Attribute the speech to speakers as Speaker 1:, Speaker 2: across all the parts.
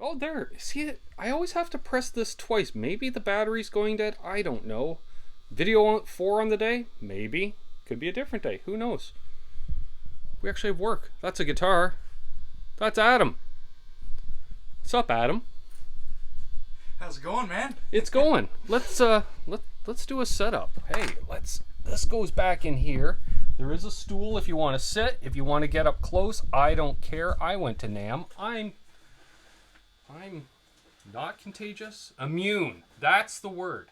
Speaker 1: Oh, there. See it? I always have to press this twice. Maybe the battery's going dead. I don't know. Video 4 on the day? Maybe. Could be a different day. Who knows? We actually have work. That's a guitar. That's Adam. What's up, Adam?
Speaker 2: How's it going, man?
Speaker 1: It's going. Let's do a setup. Hey, this goes back in here. There is a stool if you want to sit. If you want to get up close, I don't care. I went to NAMM. I'm not contagious. Immune. That's the word.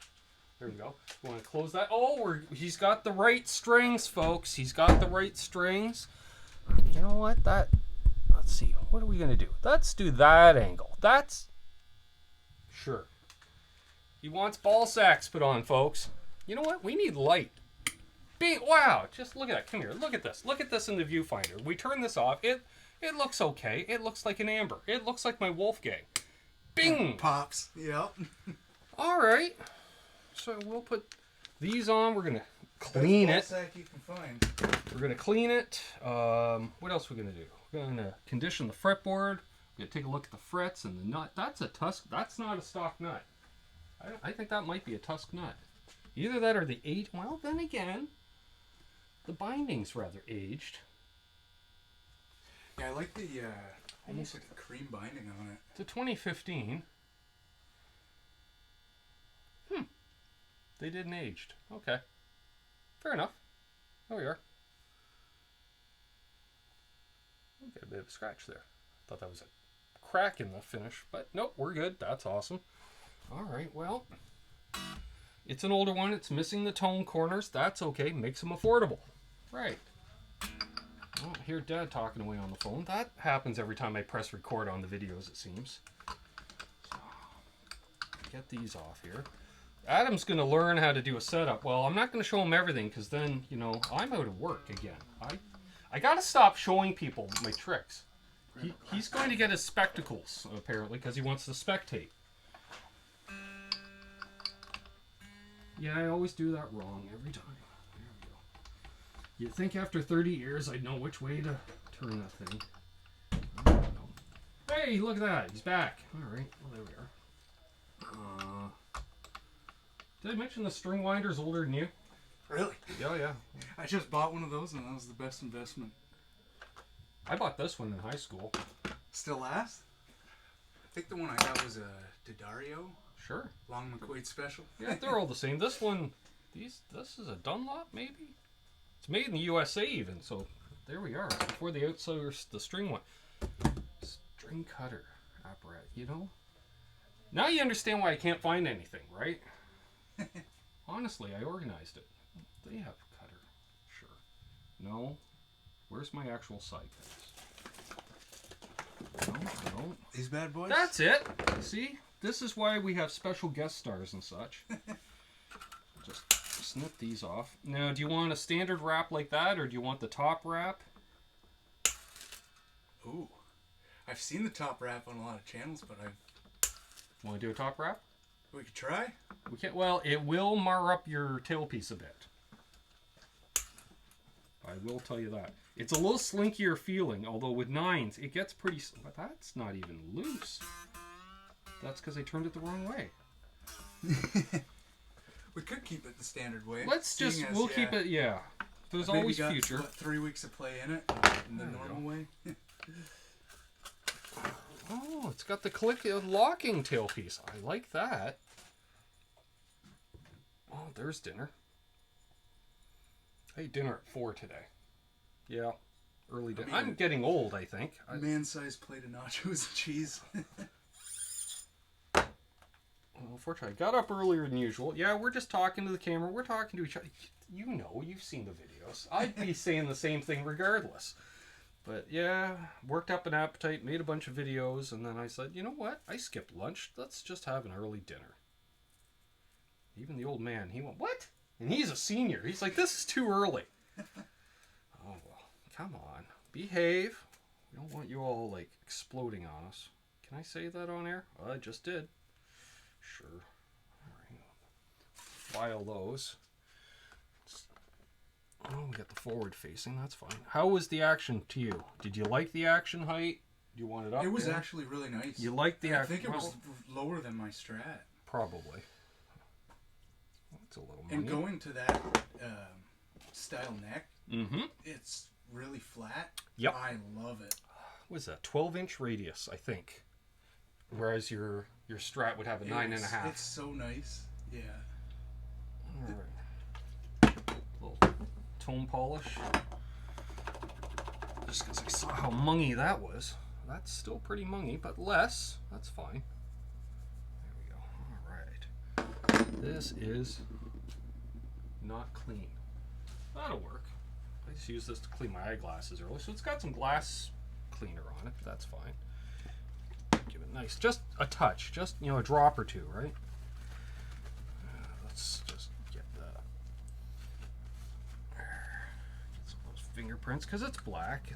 Speaker 1: There we go. You want to close that? Oh, he's got the right strings, folks. He's got the right strings. You know what? Let's see. What are we going to do? Let's do that angle. That's... Sure. He wants ball sacks put on, folks. You know what? We need light. Wow. Just look at that. Come here. Look at this. Look at this in the viewfinder. We turn this off. It looks okay. It looks like an amber. It looks like my Wolfgang. Bing!
Speaker 2: Pops. Yep.
Speaker 1: All right. So we'll put these on. We're going to clean it.
Speaker 2: Ball sack you can find.
Speaker 1: We're going to clean it. What else are we going to do? We're going to condition the fretboard. We're going to take a look at the frets and the nut. That's a tusk. That's not a stock nut. I think that might be a tusk nut. Either that or the age. Well, then again, the binding's rather aged.
Speaker 2: Yeah, I like the almost like a cream binding on it.
Speaker 1: It's a 2015. They didn't aged. Okay. Fair enough. There we are. Got a bit of a scratch there. Thought that was a crack in the finish, but nope, we're good. That's awesome. All right, well, it's an older one. It's missing the tone corners. That's okay. Makes them affordable. Right. I don't hear Dad talking away on the phone. That happens every time I press record on the videos, it seems. So, get these off here. Adam's going to learn how to do a setup. Well, I'm not going to show him everything because then, you know, I'm out of work again. I got to stop showing people my tricks. He's going to get his spectacles, apparently, because he wants to spectate. Yeah, I always do that wrong every time. There we go. You'd think after 30 years I'd know which way to turn that thing. I don't know. Hey, look at that. He's back. All right. Well, there we are. Did I mention the string winder's older than you?
Speaker 2: Really?
Speaker 1: Yeah, yeah.
Speaker 2: I just bought one of those and that was the best investment.
Speaker 1: I bought this one in high school.
Speaker 2: Still lasts? I think the one I got was a D'Addario.
Speaker 1: Sure.
Speaker 2: Long McQuaid special.
Speaker 1: Yeah, they're all the same. This one, this is a Dunlop, maybe? It's made in the USA even, so there we are. Before they outsourced the string one. String cutter apparatus, you know? Now you understand why I can't find anything, right? Honestly, I organized it. They have a cutter. Sure. No. Where's my actual side cutters? No.
Speaker 2: These bad boys?
Speaker 1: That's it. See? This is why we have special guest stars and such. Just snip these off. Now, do you want a standard wrap like that, or do you want the top wrap?
Speaker 2: Ooh. I've seen the top wrap on a lot of channels, but
Speaker 1: Want to do a top wrap?
Speaker 2: we could try.
Speaker 1: We can't. Well, it will mar up your tailpiece a bit. I will tell you that. It's a little slinkier feeling, although with 9s, it gets pretty... But that's not even loose. That's because I turned it the wrong way.
Speaker 2: We could keep it the standard way.
Speaker 1: We'll keep it, yeah. There's always future.
Speaker 2: What, 3 weeks of play in it in the normal way?
Speaker 1: Oh, it's got the locking tailpiece. I like that. Oh, there's dinner. I ate dinner at 4 today. Yeah, early dinner. I'm getting old, I think.
Speaker 2: Man-sized plate of nachos and cheese.
Speaker 1: Well, unfortunately, I got up earlier than usual. Yeah, we're just talking to the camera. We're talking to each other. You know, you've seen the videos. I'd be saying the same thing regardless. But yeah, worked up an appetite, made a bunch of videos, and then I said, you know what? I skipped lunch. Let's just have an early dinner. Even the old man, he went, what? And he's a senior. He's like, this is too early. Oh, well, come on. Behave. We don't want you all, like, exploding on us. Can I say that on air? I just did. Sure. All right. File those. Oh, we got the forward facing. That's fine. How was the action to you? Did you like the action height? You want it up?
Speaker 2: It was
Speaker 1: yeah?
Speaker 2: actually really nice.
Speaker 1: You like the...
Speaker 2: I think it was lower than my Strat.
Speaker 1: Probably. It's a little money.
Speaker 2: And going to that style neck, it's really flat.
Speaker 1: Yep.
Speaker 2: I love it.
Speaker 1: What is that? 12-inch radius, I think. Whereas your Strat would have a 9.5.
Speaker 2: It's so nice. Yeah.
Speaker 1: All right. Little tone polish. Just because I saw how mungy that was. That's still pretty mungy, but less. That's fine. There we go. All right. This is not clean. That'll work. I just used this to clean my eyeglasses earlier, so it's got some glass cleaner on it. That's fine. Give it nice. Just a touch. Just, you know, a drop or two, right? Let's just get some of those fingerprints, because it's black.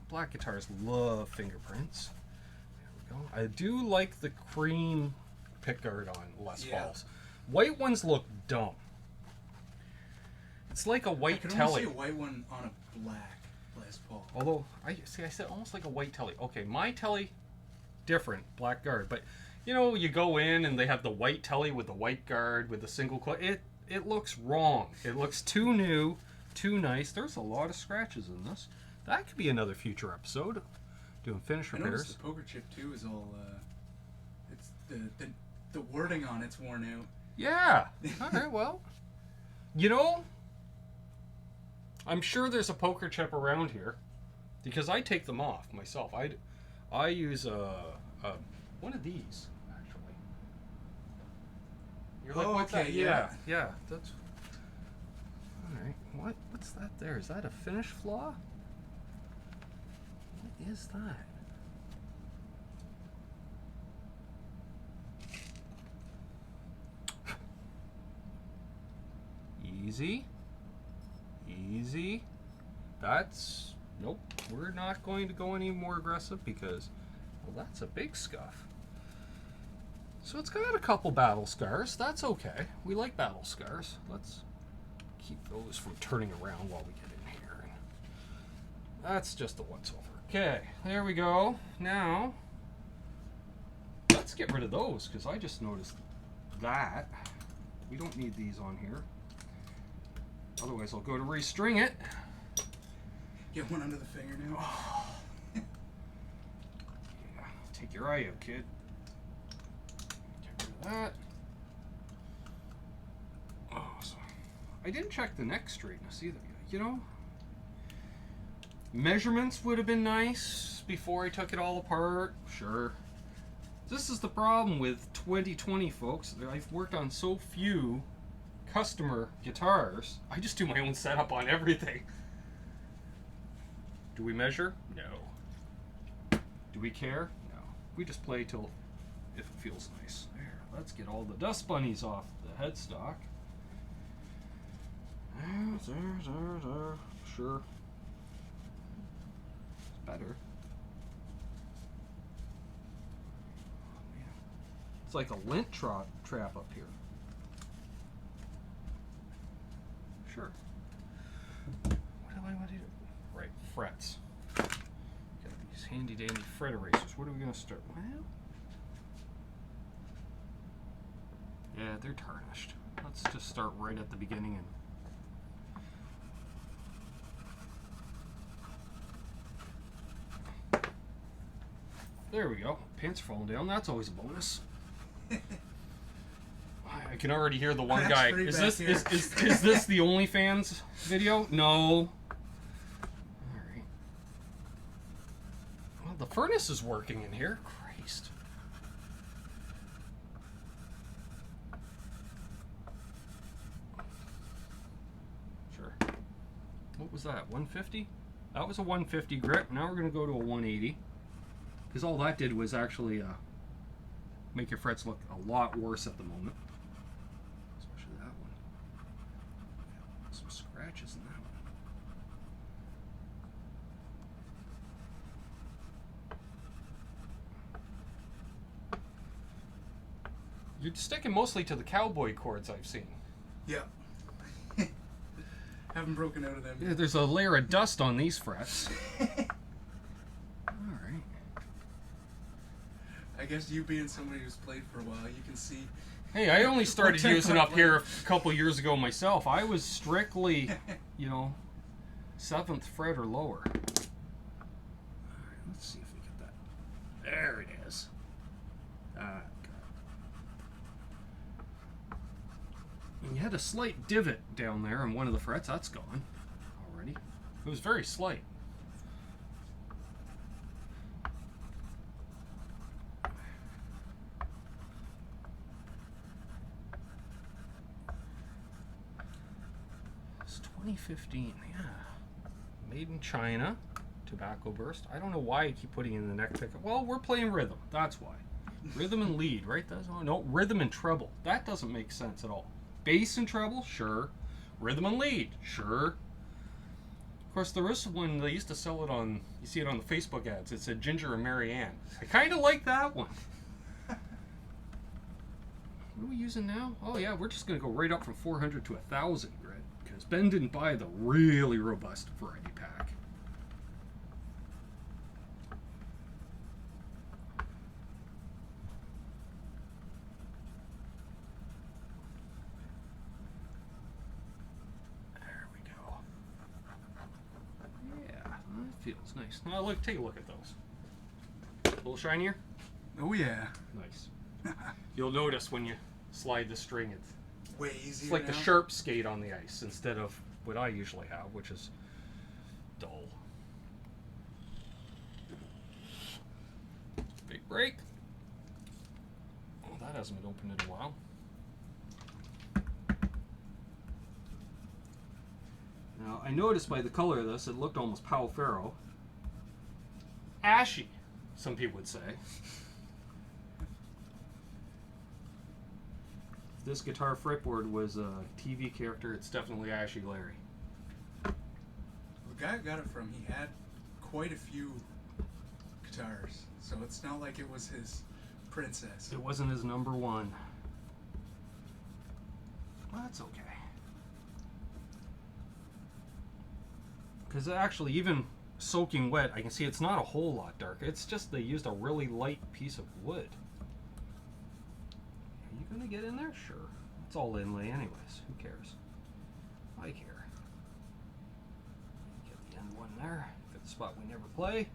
Speaker 1: Black guitars love fingerprints. There we go. I do like the cream pickguard on Les Pauls. White ones look dumb. It's like a white telly.
Speaker 2: I can only see a white one on a black Les Paul.
Speaker 1: Although, I said almost like a white telly. Okay, my telly, different, black guard. But, you know, you go in and they have the white telly with the white guard with the single coil. It looks wrong. It looks too new, too nice. There's a lot of scratches in this. That could be another future episode, doing finish repairs.
Speaker 2: I noticed the poker chip too is all. It's the wording on it's worn out.
Speaker 1: Yeah. All right. Well, you know, I'm sure there's a poker chip around here, because I take them off myself. I use one of these actually. You're like, what's
Speaker 2: okay,
Speaker 1: that? Yeah. That's all right. What's that there? Is that a finish flaw? What is that? Easy. Easy. That's... Nope. We're not going to go any more aggressive because, well, that's a big scuff. So it's got a couple battle scars. That's okay. We like battle scars. Let's keep those from turning around while we get in here. That's just the once over. Okay, there we go. Now, let's get rid of those because I just noticed that. We don't need these on here. Otherwise, I'll go to restring it.
Speaker 2: Get one under the fingernail.
Speaker 1: Yeah, take your eye out, kid. Get rid of that. Oh, so I didn't check the neck straightness either. You know, measurements would have been nice before I took it all apart. Sure. This is the problem with 2020, folks. I've worked on so few customer guitars. I just do my own setup on everything. Do we measure? No. Do we care? No. We just play till if it feels nice. There. Let's get all the dust bunnies off the headstock. There. Sure. It's better. It's like a lint trap up here. Sure. What do I want to do? Right, frets. Got these handy dandy fret erasers. What are we going to start? Well, yeah, they're tarnished. Let's just start right at the beginning and there we go. Pants are falling down. That's always a bonus. I can already hear the one guy. Is this the OnlyFans video? No. All right. Well, the furnace is working in here. Christ. Sure. What was that? 150? That was a 150 grip. Now we're going to go to a 180. Because all that did was actually make your frets look a lot worse at the moment. Especially that one. Yeah, some scratches in that one. You're sticking mostly to the cowboy chords I've seen.
Speaker 2: Yeah. Haven't broken out of them.
Speaker 1: Yeah, there's a layer of dust on these frets. All
Speaker 2: I guess you being somebody who's played for a while, you can see.
Speaker 1: Hey, I only started using up here a couple years ago myself. I was strictly, 7th fret or lower. All right, let's see if we get that. There it is. And you had a slight divot down there on one of the frets. That's gone already. It was very slight. It's 2015, yeah. Made in China. Tobacco burst. I don't know why I keep putting in the neck pickup. Well, we're playing rhythm. That's why. Rhythm and lead, right? No, rhythm and treble. That doesn't make sense at all. Bass and treble, sure. Rhythm and lead, sure. Of course, there is one, they used to sell it on, you see it on the Facebook ads. It said Ginger and Mary Ann. I kind of like that one. What are we using now? Oh yeah, we're just going to go right up from 400 to 1,000 grit. Because Ben didn't buy the really robust variety pack. Feels nice. Now look, take a look at those. A little shinier?
Speaker 2: Oh yeah.
Speaker 1: Nice. You'll notice when you slide the string, it's
Speaker 2: way easier.
Speaker 1: It's like
Speaker 2: now.
Speaker 1: the sharp skate on the ice instead of what I usually have, which is dull. Big break. Oh, that hasn't been opened in a while. Now, I noticed by the color of this, it looked almost Pau Ferro. Ashy, some people would say. If this guitar fretboard was a TV character, it's definitely Ashy Larry.
Speaker 2: The guy I got it from, he had quite a few guitars, so it's not like it was his princess.
Speaker 1: It wasn't his number one. Well, that's okay. Because actually, even soaking wet, I can see it's not a whole lot darker. It's just they used a really light piece of wood. Are you going to get in there? Sure. It's all inlay anyways. Who cares? I care. Get the end one there. Get the spot we never play.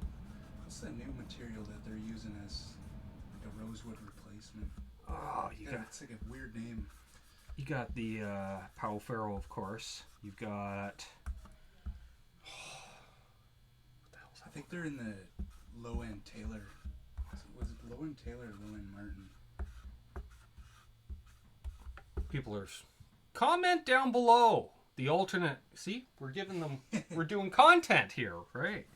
Speaker 2: What's that new material that they're using as like a rosewood replacement?
Speaker 1: Oh,
Speaker 2: it's like a weird name.
Speaker 1: You got the Pau Ferro, of course. You've got...
Speaker 2: I think they're in the low-end Taylor. Was it low-end Taylor or low-end Martin?
Speaker 1: People are... Comment down below the alternate... See? We're giving them... We're doing content here, right?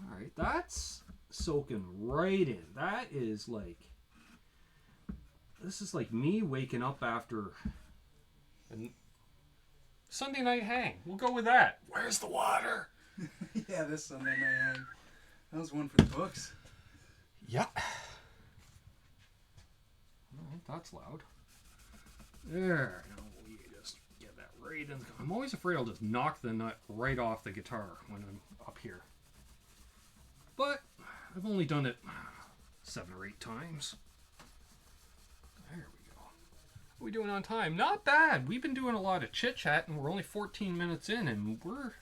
Speaker 1: Alright, that's soaking right in. That is like... This is like me waking up after... a Sunday night hang. We'll go with that. Where's the water?
Speaker 2: Yeah, this Sunday night hang. That was one for the books.
Speaker 1: Yeah. Alright, that's loud. There. Now we just get that right in. I'm always afraid I'll just knock the nut right off the guitar when I'm up here. But I've only done it 7 or 8 times. There we go. What are we doing on time? Not bad. We've been doing a lot of chit chat and we're only 14 minutes in and we're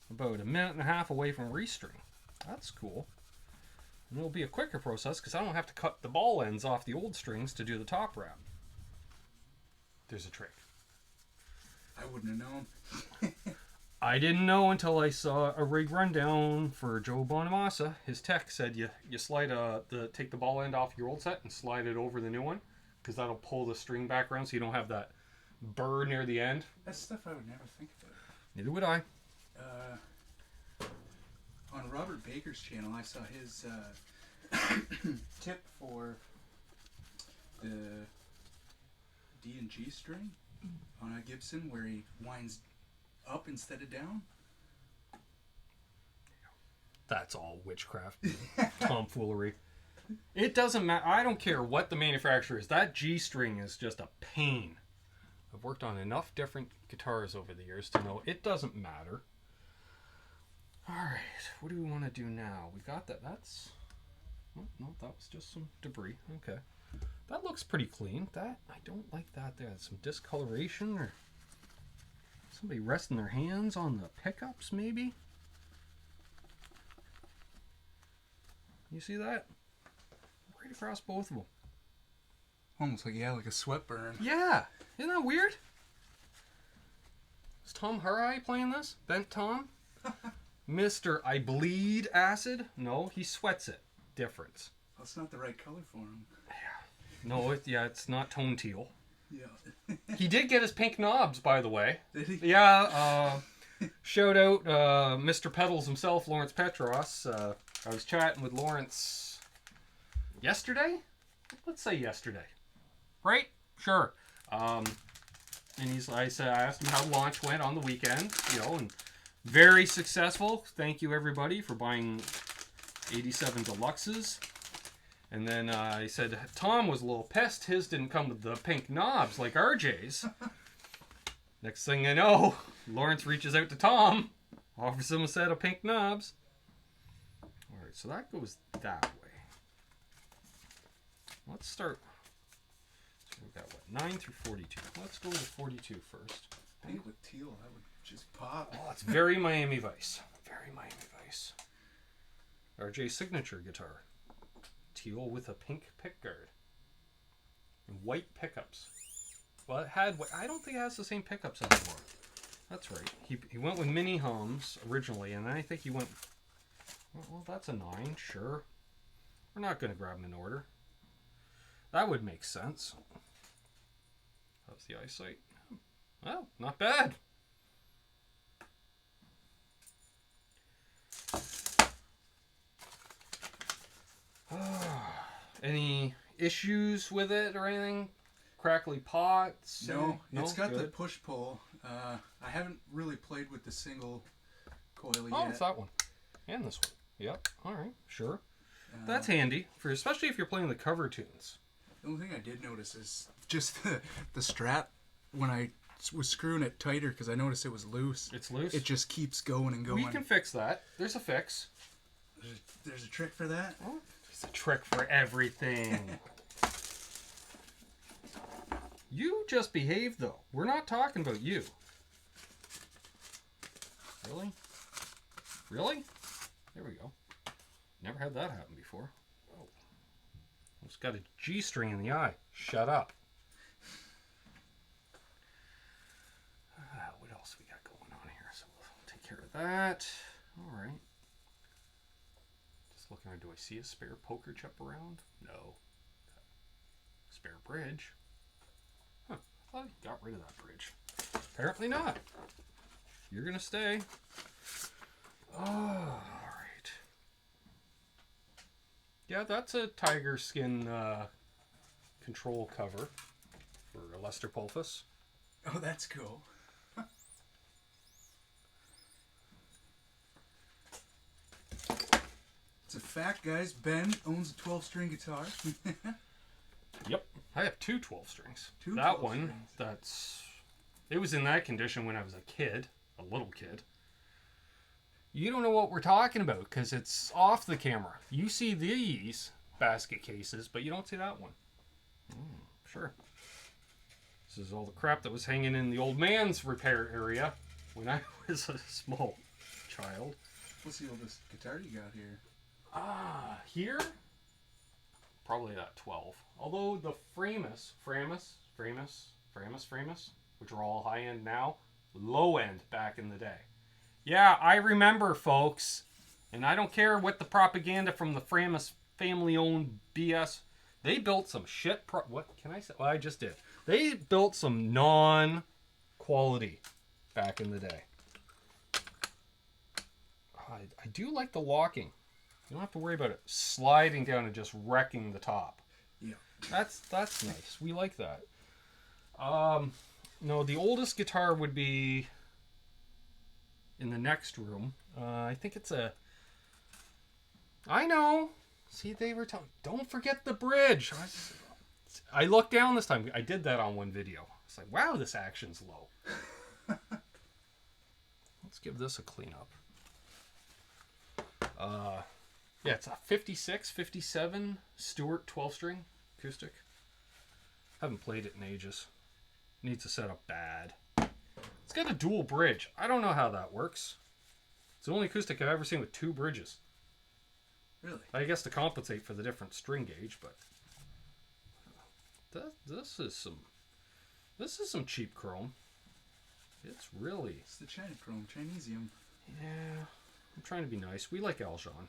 Speaker 1: about 1.5 minutes away from restring. That's cool. And it'll be a quicker process because I don't have to cut the ball ends off the old strings to do the top wrap. There's a trick.
Speaker 2: I wouldn't have known.
Speaker 1: I didn't know until I saw a rig rundown for Joe Bonamassa. His tech said you slide take the ball end off your old set and slide it over the new one because that'll pull the string back around so you don't have that burr near the end.
Speaker 2: That's stuff I would never think about.
Speaker 1: Neither would I.
Speaker 2: On Robert Baker's channel, I saw his tip for the D and G string on a Gibson where he winds up instead of down.
Speaker 1: That's all witchcraft, tomfoolery. It doesn't matter. I don't care what the manufacturer is. That G string is just a pain. I've worked on enough different guitars over the years to know it doesn't matter. Alright, what do we want to do now? We got that. Oh, no, that was just some debris. Okay. That looks pretty clean. That, I don't like that there. Some discoloration or somebody resting their hands on the pickups, maybe? You see that? Right across both of them.
Speaker 2: Almost like, yeah, like a sweat burn.
Speaker 1: Yeah. Isn't that weird? Is Tom Harai playing this? Bent Tom? Mr. I bleed acid? No, he sweats it. Difference.
Speaker 2: That's not the right color for him.
Speaker 1: No, it's not tone teal.
Speaker 2: Yeah.
Speaker 1: He did get his pink knobs, by the way.
Speaker 2: Did he?
Speaker 1: Yeah, shout out Mr. Pedals himself, Lawrence Petros. I was chatting with Lawrence yesterday? Let's say yesterday. Right? Sure. And I asked him how launch went on the weekend, and very successful. Thank you everybody for buying 87 Deluxes. And then I said Tom was a little pissed. His didn't come with the pink knobs like RJ's. Next thing I know, Lawrence reaches out to Tom, offers him a set of pink knobs. All right, so that goes that way. Let's start. So we've got what, 9 through 42. Let's go to 42 first.
Speaker 2: Pink with teal, that would just pop.
Speaker 1: Oh, it's very Miami Vice. Very Miami Vice. RJ signature guitar. Teal with a pink pickguard. And white pickups. Well, it had. I don't think it has the same pickups anymore. That's right. He went with mini hums originally, and then I think he went. Well, that's a 9, sure. We're not going to grab them in order. That would make sense. How's the eyesight? Well, not bad. Any issues with it or anything? Crackly pots?
Speaker 2: No, it's got
Speaker 1: good.
Speaker 2: the push-pull. I haven't really played with the single coil yet.
Speaker 1: Oh, it's that one. And this one. Yep. All right. Sure. That's handy, especially if you're playing the cover tunes.
Speaker 2: The only thing I did notice is just the strap. When I was screwing it tighter because I noticed it was loose.
Speaker 1: It's loose?
Speaker 2: It just keeps going and going.
Speaker 1: We can fix that. There's a fix.
Speaker 2: There's a trick for that?
Speaker 1: Oh, there's a trick for everything. You just behave, though. We're not talking about you. Really? Really? There we go. Never had that happen before. Oh. Almost got a G string in the eye. Shut up. What else we got going on here? So we'll take care of that. All right. Just looking, do I see a spare poker chip around? No. Spare bridge. Huh. I thought he got rid of that bridge. Apparently not. You're going to stay. Oh, all right. Yeah, that's a tiger skin control cover for a Lester Pulphus.
Speaker 2: Oh, that's cool. It's a fact, guys. Ben owns a 12-string guitar.
Speaker 1: Yep. I have two 12 strings.
Speaker 2: Two
Speaker 1: that
Speaker 2: 12
Speaker 1: one,
Speaker 2: strings.
Speaker 1: it was in that condition when I was a kid, a little kid. You don't know what we're talking about because it's off the camera. You see these basket cases, but you don't see that one. Sure. This is all the crap that was hanging in the old man's repair area when I was a small child.
Speaker 2: What's the oldest guitar you got here?
Speaker 1: Here? Probably that 12. Although the Framus, which are all high end now, low end back in the day. Yeah, I remember, folks. And I don't care what the propaganda from the Framus family-owned BS. They built some shit. What can I say? Well, I just did. They built some non-quality back in the day. I do like the locking. You don't have to worry about it sliding down and just wrecking the top.
Speaker 2: Yeah.
Speaker 1: That's nice. We like that. No, the oldest guitar would be in the next room. I think it's a... I know. See, they were telling... Don't forget the bridge. I looked down this time. I did that on one video. It's like, wow, this action's low. Let's give this a clean up. Yeah, it's a 56, 57 Stewart 12-string acoustic. Haven't played it in ages. Needs a setup bad. It's got a dual bridge. I don't know how that works. It's the only acoustic I've ever seen with 2 bridges.
Speaker 2: Really?
Speaker 1: I guess to compensate for the different string gauge, but this is some cheap chrome. It's
Speaker 2: the China chrome, Chinesium.
Speaker 1: Yeah. I'm trying to be nice. We like Aljon.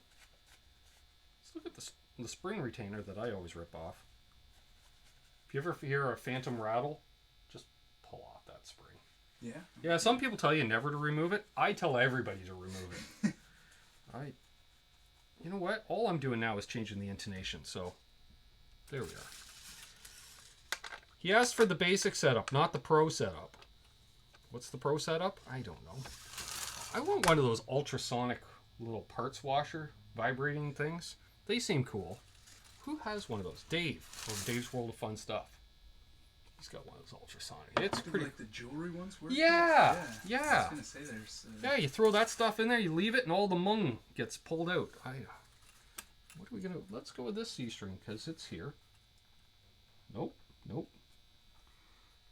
Speaker 1: Let's look at the spring retainer that I always rip off. If you ever hear a phantom rattle, just pull off that spring.
Speaker 2: Yeah.
Speaker 1: Yeah, some people tell you never to remove it. I tell everybody to remove it. You know what? All I'm doing now is changing the intonation, so there we are. He asked for the basic setup, not the pro setup. What's the pro setup? I don't know. I want one of those ultrasonic little parts washer vibrating things. They seem cool. Who has one of those? Dave, from Dave's World of Fun Stuff. He's got one of those ultrasonic. It's pretty.
Speaker 2: Like the jewelry ones work?
Speaker 1: Yeah.
Speaker 2: I was gonna say there's.
Speaker 1: Yeah, you throw that stuff in there, you leave it, and all the mung gets pulled out. What are we gonna? Let's go with this C string because it's here. Nope.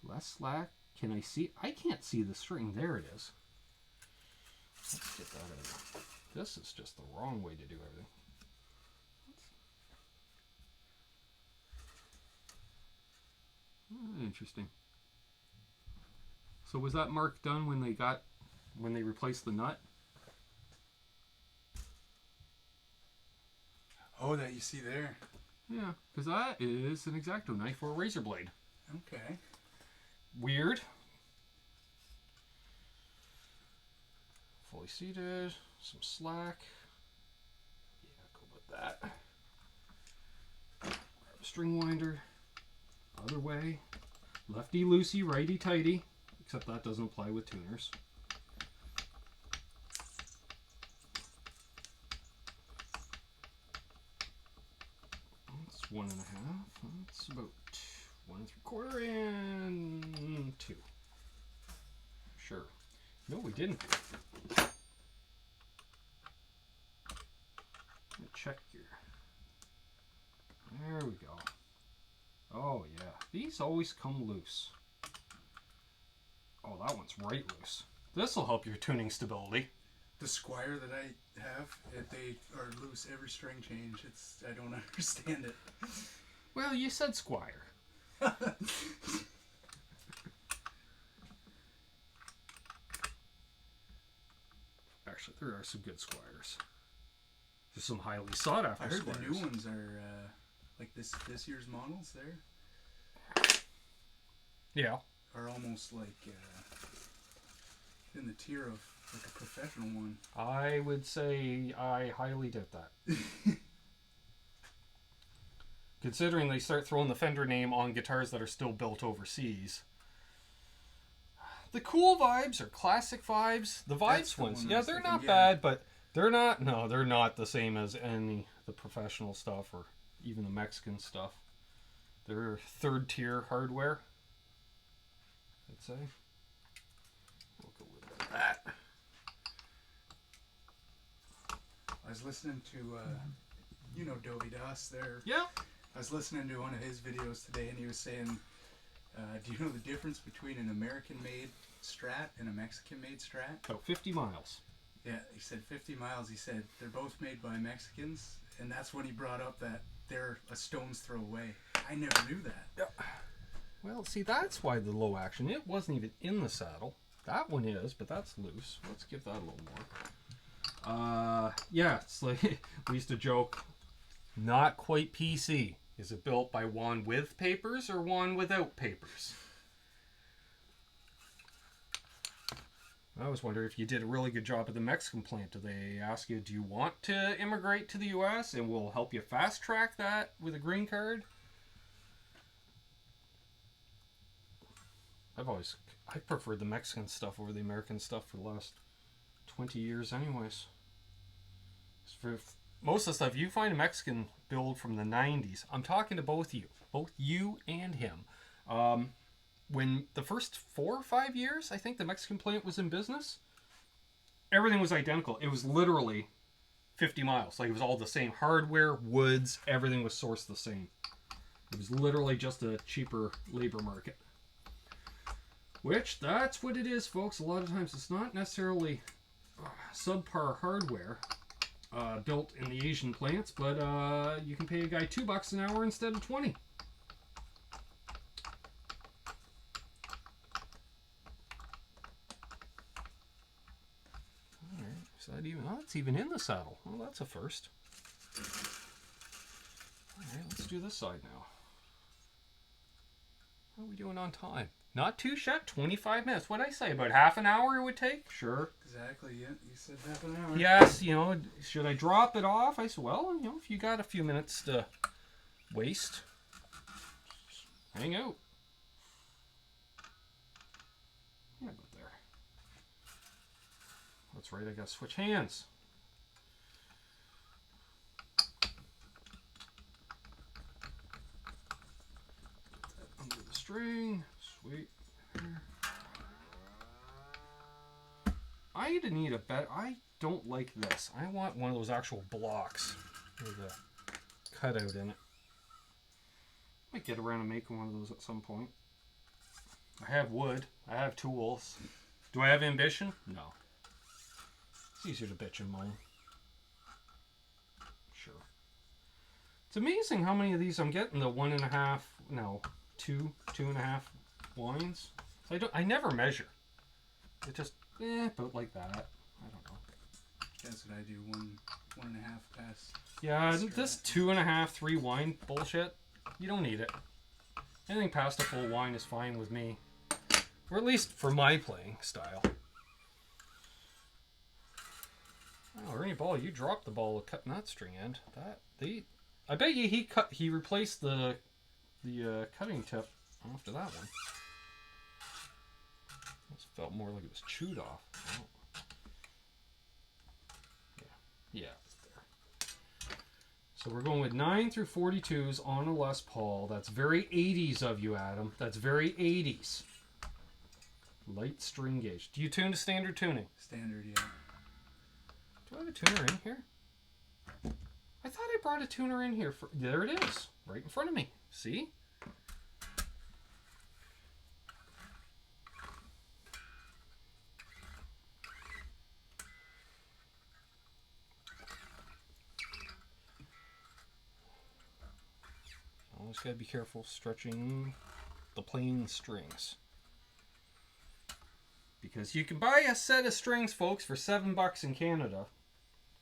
Speaker 1: Less slack. Can I see? I can't see the string. There it is. Let's get that out. This is just the wrong way to do everything. Interesting. So was that mark done when they replaced the nut?
Speaker 2: Oh, that you see there.
Speaker 1: Yeah, because that is an X-Acto knife or a razor blade.
Speaker 2: Okay.
Speaker 1: Weird. Fully seated, some slack. Yeah, go with that. Grab a string winder. Other way. Lefty loosey, righty tighty. Except that doesn't apply with tuners. That's 1.5. That's about 1 3/4 and 2. Sure. No, we didn't. Check here. There we go. Oh yeah, these always come loose. Oh, that one's right loose. This will help your tuning stability.
Speaker 2: The Squire that I have, they are loose every string change. I don't understand it.
Speaker 1: Well, you said Squire. Actually, there are some good Squires. There's some highly sought after
Speaker 2: I heard
Speaker 1: Squires.
Speaker 2: the new ones are like this year's models there.
Speaker 1: Yeah.
Speaker 2: Are almost like in the tier of like a professional one.
Speaker 1: I would say I highly doubt that. Considering they start throwing the Fender name on guitars that are still built overseas. The cool vibes are classic vibes. The vibes ones, yeah, they're not bad, but they're not the same as the professional stuff or even the Mexican stuff. They're third tier hardware, I'd say. We'll go with that.
Speaker 2: I was listening to, Dovey Das there.
Speaker 1: Yeah.
Speaker 2: I was listening to one of his videos today, and he was saying, do you know the difference between an American-made Strat and a Mexican-made Strat?
Speaker 1: About 50 miles.
Speaker 2: Yeah, he said 50 miles. He said they're both made by Mexicans, and that's when he brought up that they're a stone's throw away. I never knew that.
Speaker 1: Yeah. Well, see, that's why the low action, it wasn't even in the saddle. That one is, but that's loose. Let's give that a little more. Yeah, it's like, we used to joke, not quite PC. Is it built by one with papers or one without papers? I was wondering if you did a really good job at the Mexican plant. Do they ask you, do you want to immigrate to the U.S. and we'll help you fast track that with a green card? I preferred the Mexican stuff over the American stuff for the last 20 years anyways. For most of the stuff, you find a Mexican build from the 90s. I'm talking to both you and him. When the first 4 or 5 years, I think the Mexican plant was in business, everything was identical. It was literally 50 miles. Like, it was all the same hardware, woods, everything was sourced the same. It was literally just a cheaper labor market. Which, that's what it is, folks. A lot of times it's not necessarily subpar hardware built in the Asian plants, but you can pay a guy $2 an hour instead of 20. Is that even? Oh, it's even in the saddle. Well, that's a first. Alright, let's do this side now. How are we doing on time? Not too shabby. 25 minutes. What'd I say? About half an hour it would take? Sure.
Speaker 2: Exactly, yeah. You said half an hour.
Speaker 1: Yes, you know, should I drop it off? I said, well, you know, if you got a few minutes to waste, hang out. Yeah, about there. That's right, I gotta switch hands. Under the string, sweet. I need a better. I don't like this. I want one of those actual blocks with a cutout in it. Might get around to making one of those at some point. I have wood. I have tools. Do I have ambition? No. It's easier to bitch and moan. Sure. It's amazing how many of these I'm getting. The 1.5, no, 2.5 wines. I never measure. It just, about like that. I don't know.
Speaker 2: That's what I do. One and a half pass.
Speaker 1: Yeah, this 2.5, 3 wine bullshit. You don't need it. Anything past a full wine is fine with me. Or at least for my playing style. Oh, Ernie Ball, you dropped the ball of cutting that string end. I bet you he replaced the cutting tip after that one. This felt more like it was chewed off. Oh. Yeah, it's there. So we're going with 9 through 42s on a Les Paul. That's very 80s of you, Adam. That's very 80s. Light string gauge. Do you tune to standard tuning?
Speaker 2: Standard, yeah.
Speaker 1: Do I have a tuner in here? I thought I brought a tuner in here. There it is. Right in front of me. See? Always gotta be careful stretching the plain strings. Because you can buy a set of strings, folks, for $7 in Canada.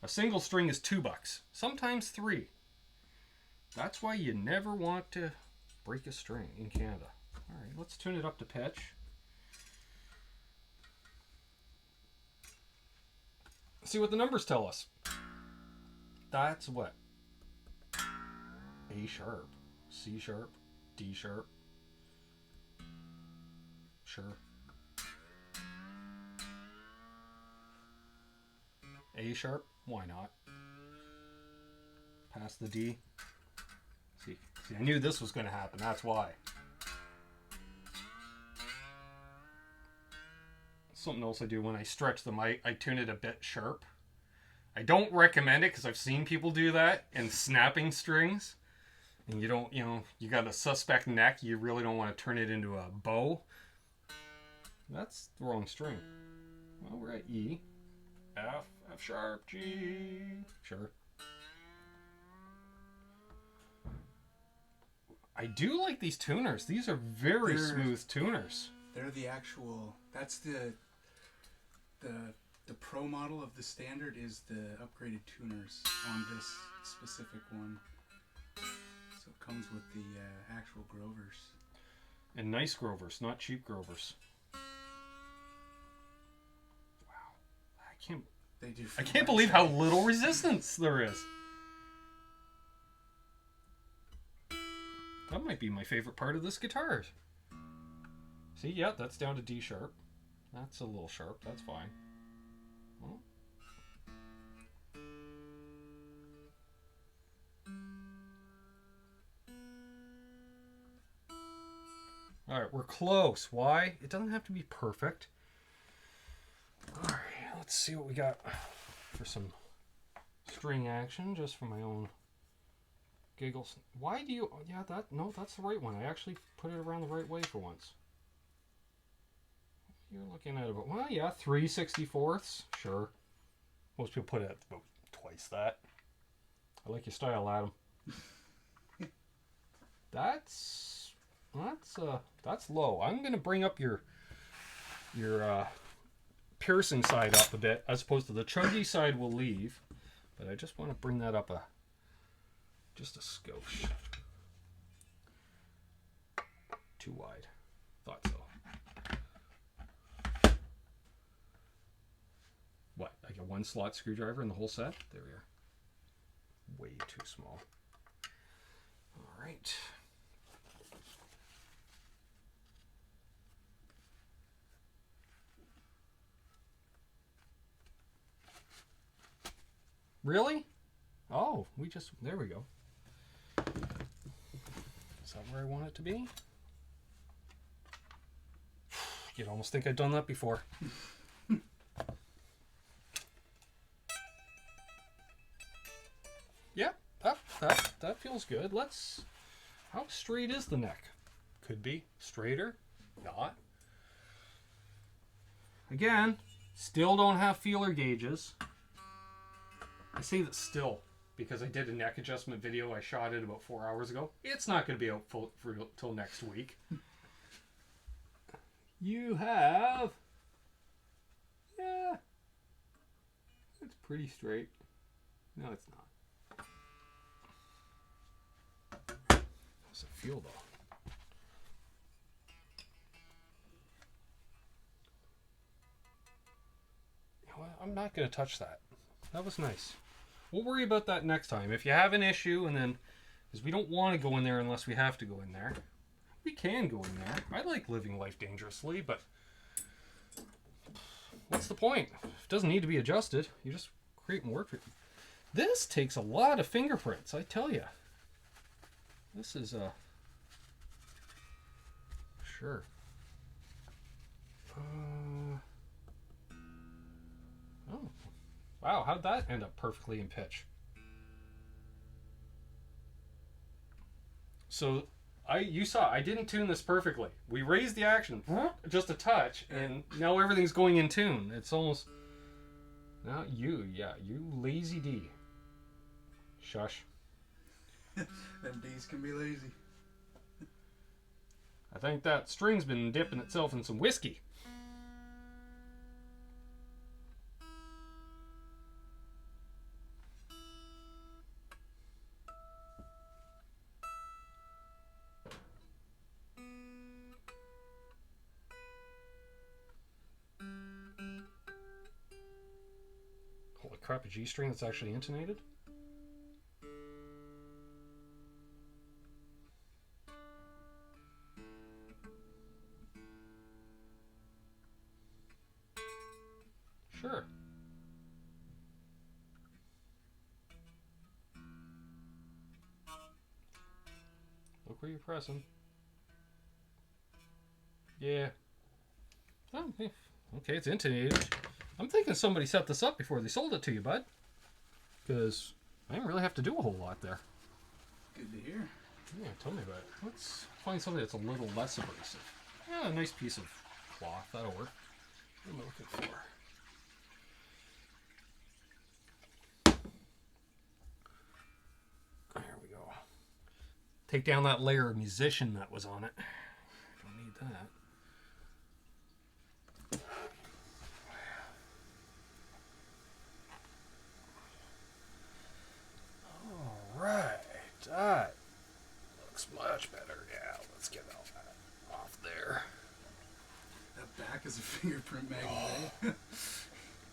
Speaker 1: A single string is $2, sometimes $3. That's why you never want to break a string in Canada. All right, let's tune it up to pitch. See what the numbers tell us. That's what? A sharp, C sharp, D sharp. Sure. A sharp, why not? Past the D. See, I knew this was going to happen, that's why. Something else I do when I stretch them, I tune it a bit sharp. I don't recommend it because I've seen people do that and snapping strings. And you don't, you got a suspect neck, you really don't want to turn it into a bow. That's the wrong string. Well, we're at E. F sharp, G. Sure. I do like these tuners. These are very smooth tuners.
Speaker 2: They're the actual. That's the pro model of the standard is the upgraded tuners on this specific one. So it comes with the actual Grovers.
Speaker 1: And nice Grovers, not cheap Grovers. I can't believe how little resistance there is. That might be my favorite part of this guitar. See, yeah, that's down to D sharp. That's a little sharp, that's fine. Well. Alright, we're close. Why? It doesn't have to be perfect. Alright, let's see what we got for some string action just for my own giggles. Why do you... Yeah, no, that's the right one. I actually put it around the right way for once. You're looking at about... Well, yeah, 3/64. Sure. Most people put it at about twice that. I like your style, Adam. That's low. I'm going to bring up your piercing side up a bit, as opposed to the chunky side will leave. But I just want to bring that up just a skosh. Too wide. Thought so. What? Like a 1-slot screwdriver in the whole set? There we are. Way too small. All right. Really? Oh, there we go. Is that where I want it to be? You'd almost think I'd done that before. Yeah, that feels good. How straight is the neck? Could be straighter, not. Again, still don't have feeler gauges. I say that still because I did a neck adjustment video. I shot it about 4 hours ago. It's not going to be out till next week. You have... Yeah. It's pretty straight. No, it's not. How's it feel, though? You know what? I'm not going to touch that. That was nice. We'll worry about that next time. If you have an issue, and then... Because we don't want to go in there unless we have to go in there. We can go in there. I like living life dangerously, but... What's the point? It doesn't need to be adjusted. You just create more work for it. This takes a lot of fingerprints, I tell you. This is sure. Oh. Wow, how'd that end up perfectly in pitch? So, you saw, I didn't tune this perfectly. We raised the action just a touch, and now everything's going in tune. It's almost... Now you lazy D. Shush.
Speaker 2: Them D's can be lazy.
Speaker 1: I think that string's been dipping itself in some whiskey. Holy crap, a G string that's actually intonated? Sure. Look where you're pressing. Yeah. Oh, yeah. Okay, it's intonated. I'm thinking somebody set this up before they sold it to you, bud. Because I didn't really have to do a whole lot there.
Speaker 2: Good to hear.
Speaker 1: Yeah, tell me about it. Let's find something that's a little less abrasive. Yeah, a nice piece of cloth. That'll work. What am I looking for? There we go. Take down that layer of musician that was on it. Don't need that. Alright. That looks much better. Yeah, let's get all that off there.
Speaker 2: That back is a fingerprint magnet, eh?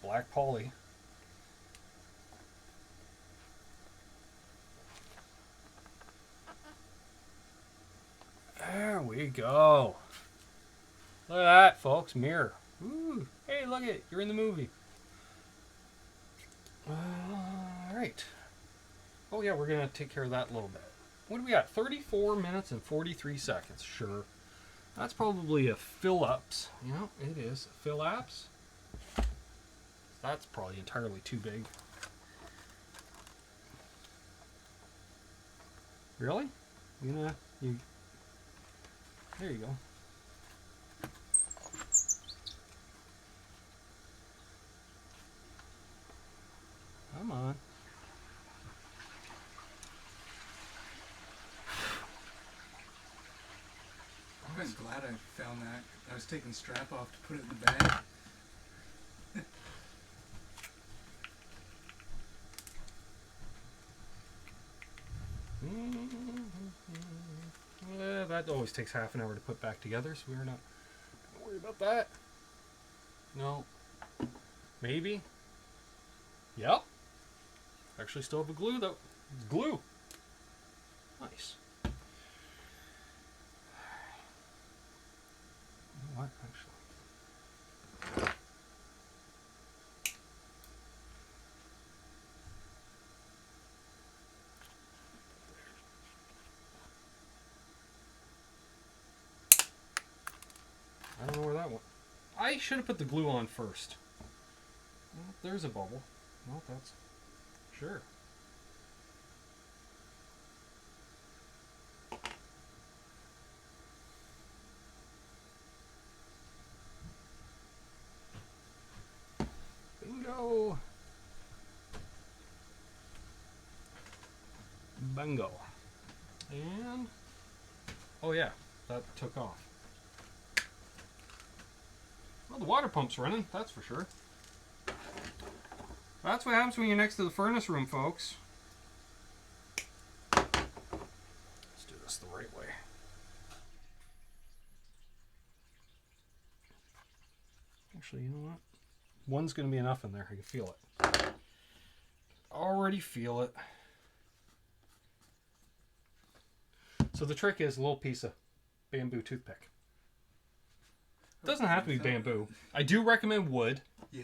Speaker 1: Black poly. There we go. Look at that, folks. Mirror. Ooh. Hey, look it. You're in the movie. Alright. Oh, yeah, we're going to take care of that a little bit. What do we got? 34 minutes and 43 seconds. Sure. That's probably a fill-ups. You know, it is. Fill-ups. That's probably entirely too big. Really? You there you go. Come on.
Speaker 2: I'm glad I found that. I was taking the strap off to put it in the bag.
Speaker 1: That always takes half an hour to put back together, so we're not gonna worry about that. No. Maybe. Yep. Actually still have a glue though. It's glue. Nice. You know what, actually? I don't know where that went. I should have put the glue on first. Well, there's a bubble. Well, that's... Sure. Bingo! Bingo. And... Oh yeah, that took off. Well, the water pump's running, that's for sure. That's what happens when you're next to the furnace room, folks. Let's do this the right way. Actually, you know what? One's going to be enough in there. I can feel it. Already feel it. So the trick is a little piece of bamboo toothpick. It doesn't have to be bamboo. I do recommend wood.
Speaker 2: Yeah.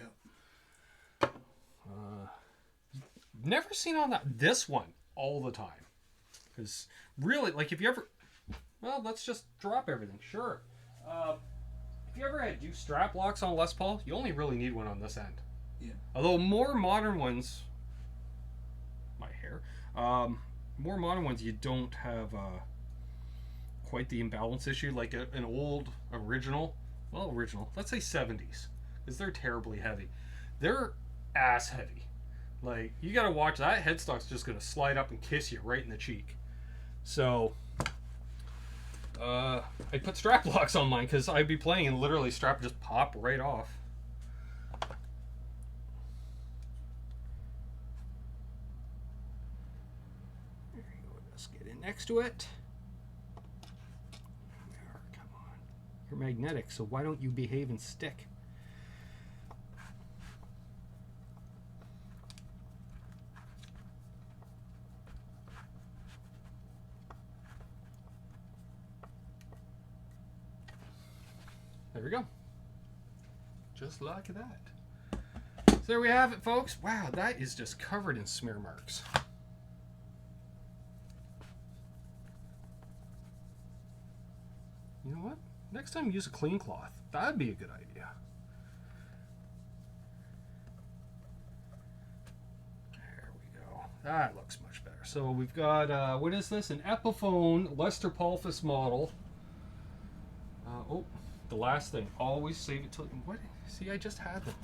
Speaker 1: Never seen on this one all the time. Because really, like if you ever... Well, let's just drop everything. Sure. If you ever had do strap locks on Les Paul, you only really need one on this end.
Speaker 2: Yeah.
Speaker 1: Although more modern ones... My hair. More modern ones, you don't have quite the imbalance issue. Like an old original... Well, original. Let's say 70s. Because they're terribly heavy. They're ass heavy. Like, you gotta watch that. Headstock's just gonna slide up and kiss you right in the cheek. So, I put strap locks on mine because I'd be playing and literally strap would just pop right off. There you go. Let's get in next to it. There, come on. You're magnetic, so why don't you behave and stick? There we go. Just like that. So there we have it, folks. Wow, that is just covered in smear marks. You know what? Next time use a clean cloth. That'd be a good idea. There we go. That looks much better. So we've got, what is this? An Epiphone Lester Palfus model. Oh. The last thing, always save it till... What? See, I just had them.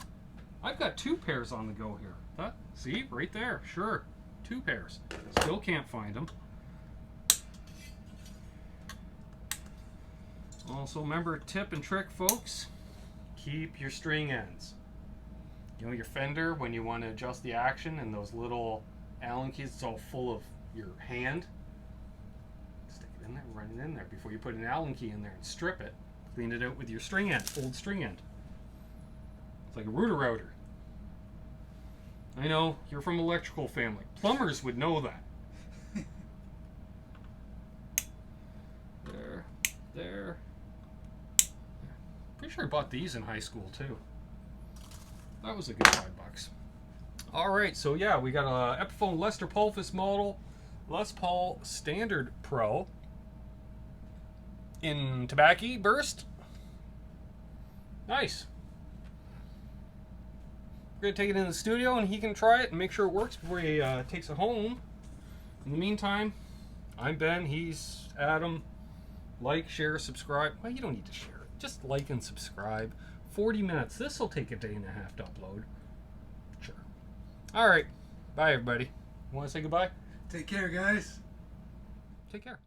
Speaker 1: I've got 2 pairs on the go here. See, right there. Sure. 2 pairs. Still can't find them. Also, remember, tip and trick, folks. Keep your string ends. You know, your fender, when you want to adjust the action, and those little Allen keys, it's all full of your hand. Stick it in there, run it in there before you put an Allen key in there and strip it. Clean it out with your string end, old string end. It's like a router router. I know, you're from electrical family. Plumbers would know that. There. Pretty sure I bought these in high school too. That was a good $5. Alright, so yeah, we got a Epiphone Lester Palfus model, Les Paul Standard Pro. In tobacco burst. Nice. We're going to take it in the studio and he can try it and make sure it works before he takes it home. In the meantime, I'm Ben. He's Adam. Like, share, subscribe. Well, you don't need to share it. Just like and subscribe. 40 minutes. This will take a day and a half to upload. Sure. All right. Bye, everybody. You want to say goodbye?
Speaker 2: Take care, guys.
Speaker 1: Take care.